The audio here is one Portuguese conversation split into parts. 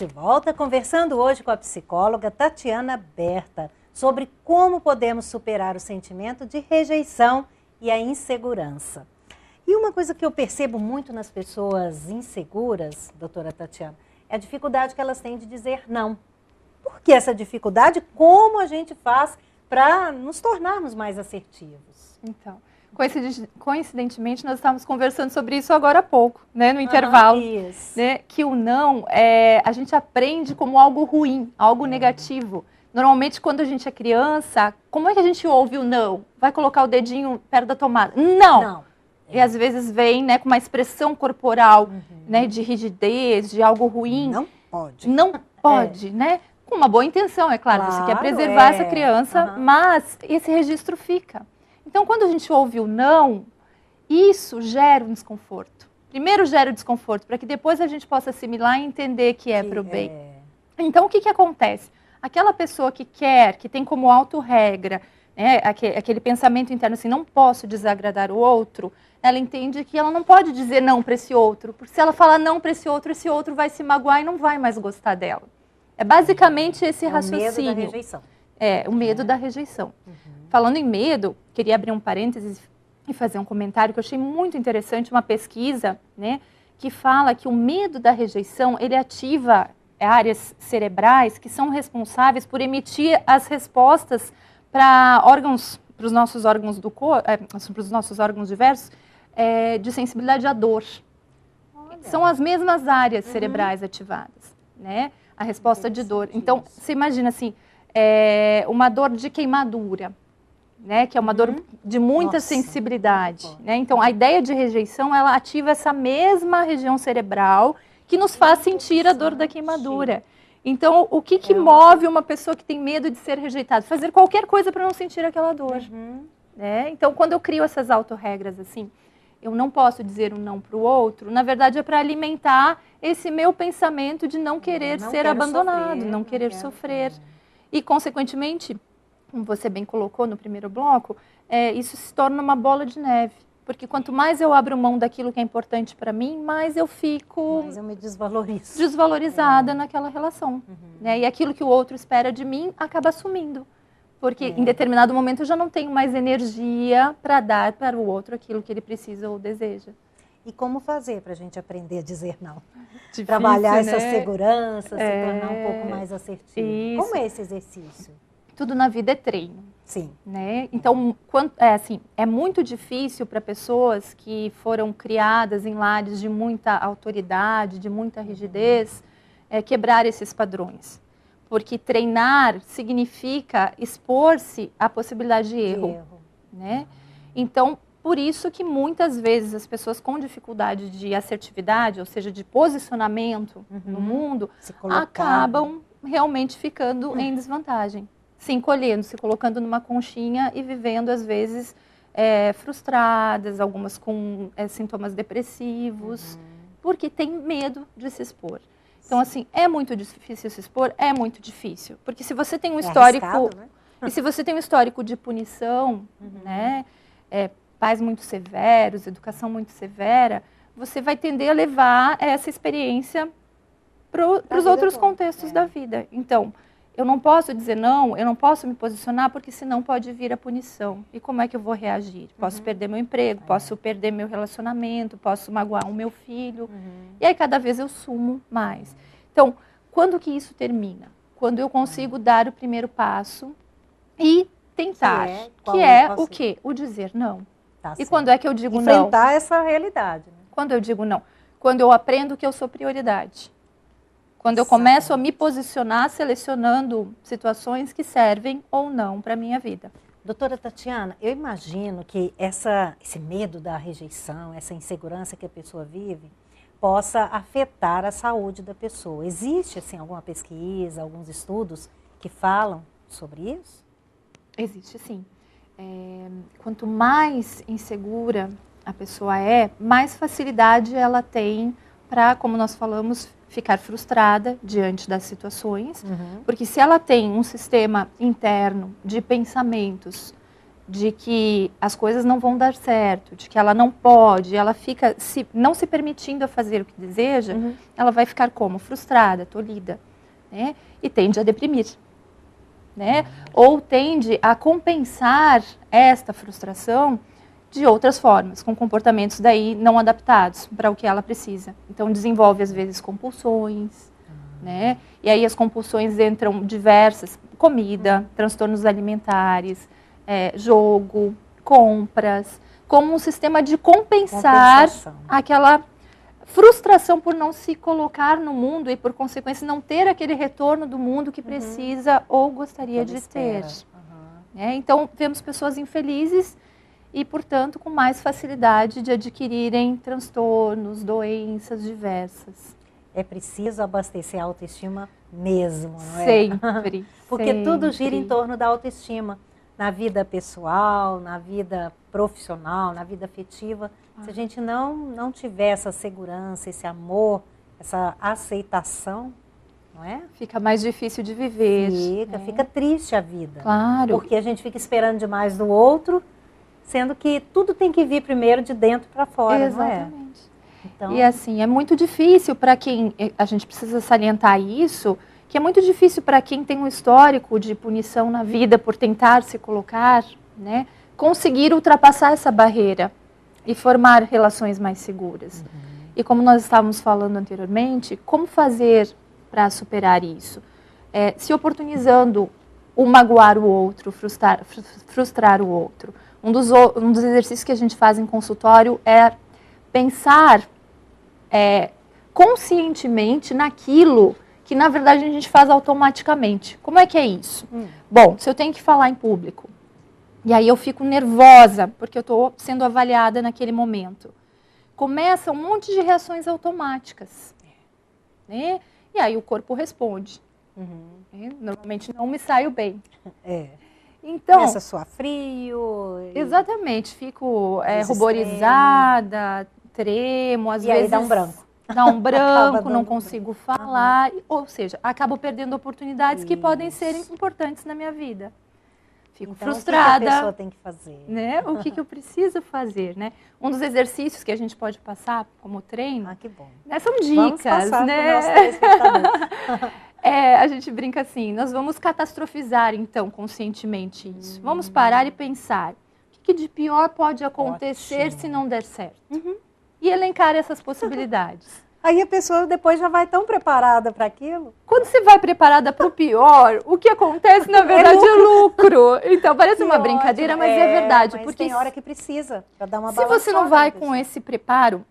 de volta conversando hoje com a psicóloga Tatiana Berta sobre como podemos superar o sentimento de rejeição e a insegurança. E uma coisa que eu percebo muito nas pessoas inseguras, doutora Tatiana, é a dificuldade que elas têm de dizer não. Por que essa dificuldade? Como a gente faz para nos tornarmos mais assertivos? Então, coincidentemente, nós estávamos conversando sobre isso agora há pouco, né, no intervalo. Isso. Né, que o não, a gente aprende como algo ruim, algo negativo. Normalmente, quando a gente é criança, como é que a gente ouve o não? Vai colocar o dedinho perto da tomada? Não! E às vezes vem, né, com uma expressão corporal, né, de rigidez, de algo ruim. Não pode. Não pode, né? Com uma boa intenção, é claro. Você quer preservar essa criança, mas esse registro fica. Então, quando a gente ouve o não, isso gera um desconforto. Primeiro gera o desconforto, para que depois a gente possa assimilar e entender que é para o bem. Então, o que acontece? Aquela pessoa que quer, que tem como autorregra, né, aquele pensamento interno assim, não posso desagradar o outro, ela entende que ela não pode dizer não para esse outro, porque se ela falar não para esse outro vai se magoar e não vai mais gostar dela. É basicamente esse raciocínio. O medo da rejeição. O medo da rejeição. Falando em medo, queria abrir um parênteses e fazer um comentário que eu achei muito interessante, uma pesquisa, né, que fala que o medo da rejeição, ele ativa áreas cerebrais que são responsáveis por emitir as respostas para os nossos órgãos do corpo, para os nossos órgãos diversos, de sensibilidade à dor. Olha. São as mesmas áreas cerebrais ativadas, né? A resposta de dor. Então, você imagina assim, uma dor de queimadura, né? Que é uma dor de muita sensibilidade. Né? Então, a ideia de rejeição, ela ativa essa mesma região cerebral que nos faz sentir a dor da queimadura. Então, o que move uma pessoa que tem medo de ser rejeitada? Fazer qualquer coisa para não sentir aquela dor. Né? Então, quando eu crio essas autorregras assim, eu não posso dizer um não para o outro, na verdade é para alimentar esse meu pensamento de não querer ser abandonado, não querer sofrer. E, consequentemente, como você bem colocou no primeiro bloco, isso se torna uma bola de neve. Porque quanto mais eu abro mão daquilo que é importante para mim, mais eu fico... Mais eu me desvalorizo. Desvalorizada naquela relação. Né? E aquilo que o outro espera de mim acaba sumindo. Porque em determinado momento eu já não tenho mais energia para dar para o outro aquilo que ele precisa ou deseja. E como fazer para a gente aprender a dizer não? Difícil, trabalhar né? essa segurança, se tornar um pouco mais assertivo. Isso. Como é esse exercício? Tudo na vida é treino. Sim. Né? Então, é muito difícil para pessoas que foram criadas em lares de muita autoridade, de muita rigidez, quebrar esses padrões. Porque treinar significa expor-se à possibilidade de erro. Né? Então, por isso que muitas vezes as pessoas com dificuldade de assertividade, ou seja, de posicionamento no mundo, acabam realmente ficando em desvantagem. Se encolhendo, se colocando numa conchinha e vivendo, às vezes, frustradas, algumas com sintomas depressivos, porque tem medo de se expor. Então, assim, é muito difícil se expor? É muito difícil. Porque se você tem um histórico... arriscado, né? E se você tem um histórico de punição, né, pais muito severos, educação muito severa, você vai tender a levar essa experiência para os outros contextos da vida. Então, eu não posso dizer não, eu não posso me posicionar, porque senão pode vir a punição. E como é que eu vou reagir? Posso perder meu emprego, posso perder meu relacionamento, posso magoar o meu filho. E aí cada vez eu sumo mais. Então, quando que isso termina? Quando eu consigo dar o primeiro passo e tentar. Que é o quê? O dizer não. E quando é que eu digo não? Enfrentar essa realidade. Né? Quando eu digo não? Quando eu aprendo que eu sou prioridade. Quando eu começo a me posicionar selecionando situações que servem ou não para a minha vida. Doutora Tatiana, eu imagino que esse medo da rejeição, essa insegurança que a pessoa vive, possa afetar a saúde da pessoa. Existe, assim, alguma pesquisa, alguns estudos que falam sobre isso? Existe, sim. Quanto mais insegura a pessoa mais facilidade ela tem para, como nós falamos, ficar frustrada diante das situações, porque se ela tem um sistema interno de pensamentos de que as coisas não vão dar certo, de que ela não pode, ela fica não se permitindo a fazer o que deseja, ela vai ficar como? Frustrada, tolhida, né? E tende a deprimir, né? Ou tende a compensar esta frustração de outras formas, com comportamentos daí não adaptados para o que ela precisa. Então desenvolve às vezes compulsões, né? E aí as compulsões entram diversas, comida, transtornos alimentares, jogo, compras, como um sistema de compensar aquela frustração por não se colocar no mundo e, por consequência, não ter aquele retorno do mundo que precisa ou gostaria de ter. Então, vemos pessoas infelizes e, portanto, com mais facilidade de adquirirem transtornos, doenças diversas. É preciso abastecer a autoestima mesmo, não é? Sempre. Porque tudo gira em torno da autoestima. Na vida pessoal, na vida profissional, na vida afetiva. Se a gente não tiver essa segurança, esse amor, essa aceitação, não é? Fica mais difícil de viver. Fica triste a vida. Claro. Porque a gente fica esperando demais do outro, sendo que tudo tem que vir primeiro de dentro para fora, Exatamente. Não é? Então... E assim, é muito difícil para quem, a gente precisa salientar isso, que é muito difícil para quem tem um histórico de punição na vida por tentar se colocar, né, conseguir ultrapassar essa barreira e formar relações mais seguras. E como nós estávamos falando anteriormente, como fazer para superar isso? Se oportunizando o magoar o outro, frustrar o outro. Um dos exercícios que a gente faz em consultório é pensar conscientemente naquilo que, na verdade, a gente faz automaticamente. Como é que é isso? Bom, se eu tenho que falar em público, e aí eu fico nervosa, porque eu estou sendo avaliada naquele momento, começa um monte de reações automáticas, né? E aí o corpo responde. Normalmente não me saio bem. Então, começa a suar frio. Exatamente, fico ruborizada, tremo, às vezes... E aí dá um branco. Dá um branco, não consigo falar, ou seja, acabo perdendo oportunidades que podem ser importantes na minha vida. Fico frustrada. O que a pessoa tem que fazer? Né? O que eu preciso fazer, né? Um dos exercícios que a gente pode passar como treino... que bom. São dicas, passar né? A gente brinca assim, nós vamos catastrofizar, então, conscientemente isso. Vamos parar e pensar, o que de pior pode acontecer se não der certo? E elencar essas possibilidades. Aí a pessoa depois já vai tão preparada para aquilo. Quando você vai preparada para o pior, o que acontece, na verdade, é lucro. Então, parece uma brincadeira, mas é verdade. Mas porque tem hora que precisa, para dar uma se você não vai com esse preparo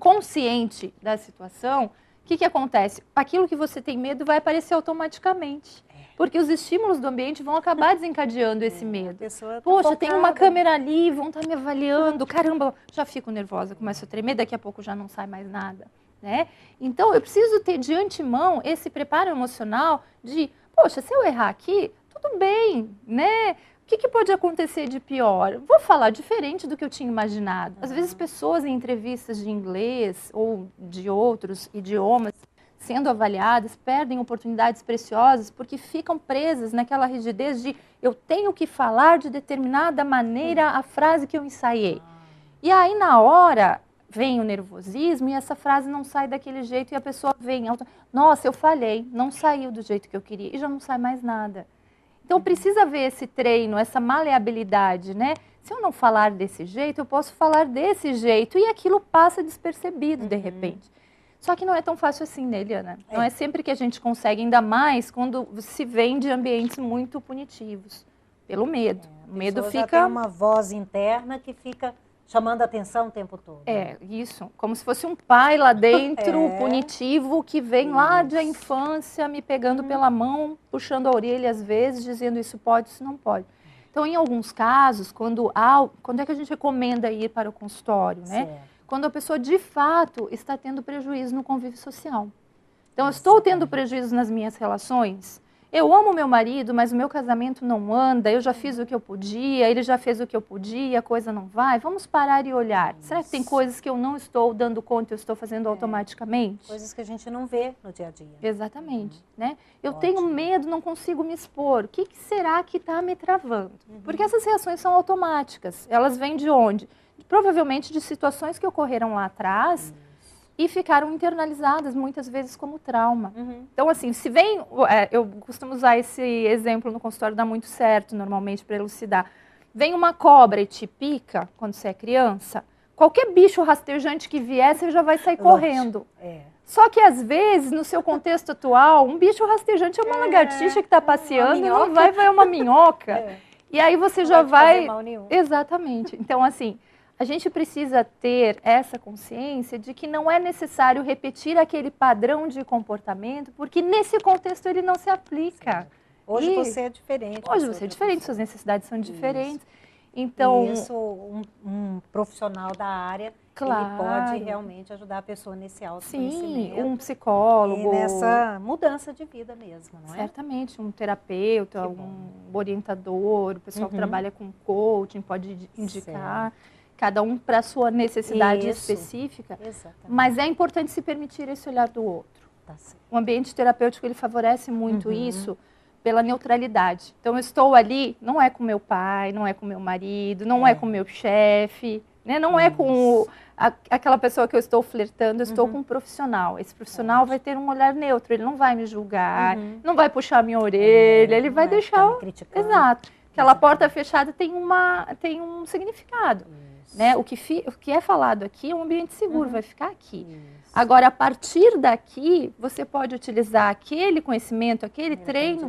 consciente da situação, o que acontece? Aquilo que você tem medo vai aparecer automaticamente. Porque os estímulos do ambiente vão acabar desencadeando esse medo. Poxa, tem uma câmera ali, vão estar me avaliando. Caramba, já fico nervosa, começo a tremer, daqui a pouco já não sai mais nada. Né? Então, eu preciso ter de antemão esse preparo emocional de, poxa, se eu errar aqui, tudo bem, né? O que pode acontecer de pior? Vou falar diferente do que eu tinha imaginado. Às vezes, pessoas em entrevistas de inglês ou de outros idiomas, sendo avaliadas, perdem oportunidades preciosas porque ficam presas naquela rigidez de eu tenho que falar de determinada maneira a frase que eu ensaiei. E aí, na hora, vem o nervosismo e essa frase não sai daquele jeito e a pessoa vem, nossa, eu falhei, não saiu do jeito que eu queria e já não sai mais nada. Então, precisa ver esse treino, essa maleabilidade, né? Se eu não falar desse jeito, eu posso falar desse jeito e aquilo passa despercebido de repente. Só que não é tão fácil assim, né, Eliana? Não é sempre que a gente consegue, ainda mais quando se vem de ambientes muito punitivos, pelo medo. O medo fica... Já tem uma voz interna que fica chamando a atenção o tempo todo. Isso. Como se fosse um pai lá dentro, punitivo, que vem lá da infância, me pegando pela mão, puxando a orelha às vezes, dizendo isso pode, isso não pode. Então, em alguns casos, quando é que a gente recomenda ir para o consultório, né? Certo. Quando a pessoa, de fato, está tendo prejuízo no convívio social. Então, eu estou tendo prejuízo nas minhas relações, Eu amo meu marido, mas o meu casamento não anda, eu já fiz o que eu podia, ele já fez o que eu podia, a coisa não vai. Vamos parar e olhar. Será que tem coisas que eu não estou dando conta, eu estou fazendo automaticamente? Coisas que a gente não vê no dia a dia. Exatamente. Né? Eu Ótimo. tenho medo, não consigo me expor. O que será que está me travando? Porque essas reações são automáticas. Elas vêm de onde? Provavelmente de situações que ocorreram lá atrás e ficaram internalizadas muitas vezes como trauma. Então, assim, se vem... eu costumo usar esse exemplo no consultório, dá muito certo normalmente para elucidar. Vem uma cobra e te pica quando você é criança, qualquer bicho rastejante que vier, você já vai sair correndo. Só que, às vezes, no seu contexto atual, um bicho rastejante é uma lagartixa que está passeando e não vai uma minhoca. E aí você já vai... fazer mal nenhum. Exatamente. Então, assim... A gente precisa ter essa consciência de que não é necessário repetir aquele padrão de comportamento, porque nesse contexto ele não se aplica. Hoje você é diferente. Hoje você é diferente, suas necessidades são diferentes. Então, isso, um profissional da área, claro, ele pode realmente ajudar a pessoa nesse autoconhecimento. Sim, um psicólogo. E nessa mudança de vida mesmo, não é? Certamente, um terapeuta, um orientador, o pessoal que trabalha com coaching pode indicar. Cada um para a sua necessidade específica, mas é importante se permitir esse olhar do outro. O ambiente terapêutico, ele favorece muito isso pela neutralidade. Então, eu estou ali, não é com meu pai, não é com meu marido, não é com meu chefe, né? Não é com aquela pessoa que eu estou flertando, eu estou com um profissional. Esse profissional vai ter um olhar neutro, ele não vai me julgar, não vai puxar a minha orelha, ele vai deixar... Exato. Aquela porta fechada tem um significado. Né? O que é falado aqui é um ambiente seguro, vai ficar aqui. Agora, a partir daqui, você pode utilizar aquele conhecimento, aquele treino